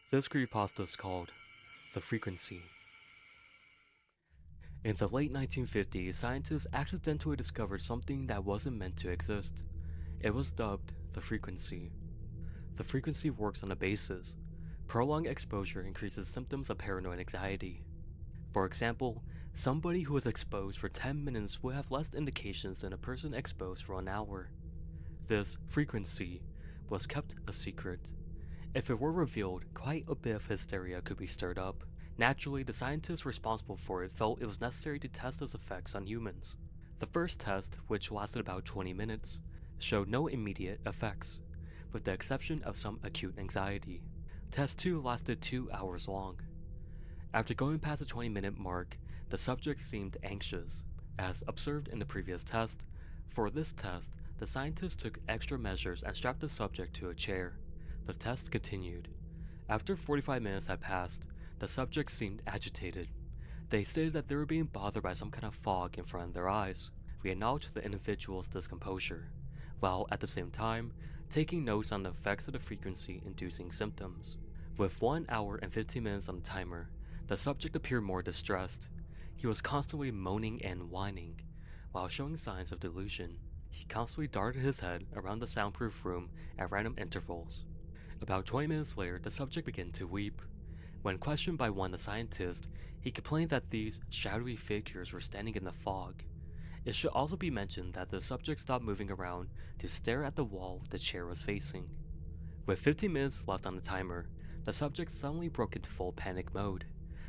This creepypasta is called The Frequency. In the late 1950s, scientists accidentally discovered something that wasn't meant to exist. It was dubbed the frequency. The frequency works on a basis. Prolonged exposure increases symptoms of paranoid anxiety. For example, somebody who was exposed for 10 minutes will have less indications than a person exposed for an hour. This frequency was kept a secret. If it were revealed, quite a bit of hysteria could be stirred up. Naturally, the scientists responsible for it felt it was necessary to test its effects on humans. The first test, which lasted about 20 minutes, showed no immediate effects, with the exception of some acute anxiety. Test 2 lasted 2 hours long. After going past the 20-minute mark, the subject seemed anxious. As observed in the previous test, for this test, the scientists took extra measures and strapped the subject to a chair. The test continued. After 45 minutes had passed, the subject seemed agitated. They stated that they were being bothered by some kind of fog in front of their eyes. We acknowledged the individual's discomposure, while at the same time, taking notes on the effects of the frequency inducing symptoms. With 1 hour and 15 minutes on the timer, the subject appeared more distressed. He was constantly moaning and whining, while showing signs of delusion. He constantly darted his head around the soundproof room at random intervals. About 20 minutes later, the subject began to weep. When questioned by one of the scientists, he complained that these shadowy figures were standing in the fog. It should also be mentioned that the subject stopped moving around to stare at the wall the chair was facing. With 15 minutes left on the timer, the subject suddenly broke into full panic mode.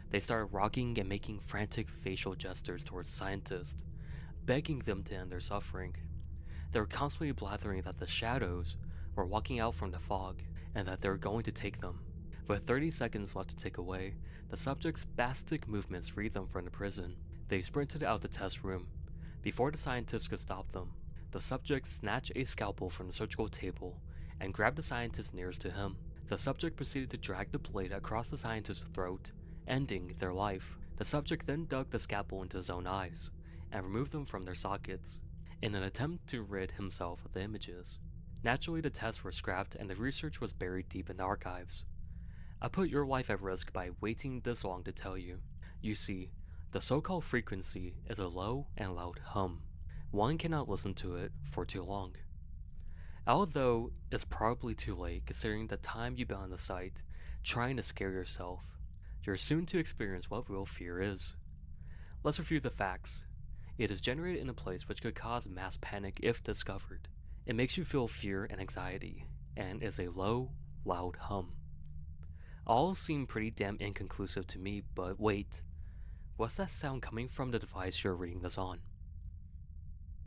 They started rocking and making frantic facial gestures towards the scientists, begging them to end their suffering. They were constantly blathering that the shadows were walking out from the fog, and that they were going to take them. With 30 seconds left to tick away, the subject's spastic movements freed them from the prison. They sprinted out the test room. Before the scientists could stop them, the subject snatched a scalpel from the surgical table and grabbed the scientist nearest to him. The subject proceeded to drag the blade across the scientist's throat, ending their life. The subject then dug the scalpel into his own eyes and removed them from their sockets, in an attempt to rid himself of the images. Naturally, the tests were scrapped and the research was buried deep in the archives. I put your life at risk by waiting this long to tell you. You see, the so-called frequency is a low and loud hum. One cannot listen to it for too long. Although it's probably too late considering the time you've been on the site trying to scare yourself, you're soon to experience what real fear is. Let's review the facts. It is generated in a place which could cause mass panic if discovered. It makes you feel fear and anxiety, and is a low, loud hum. All seem pretty damn inconclusive to me, but wait. What's that sound coming from the device you're reading this on?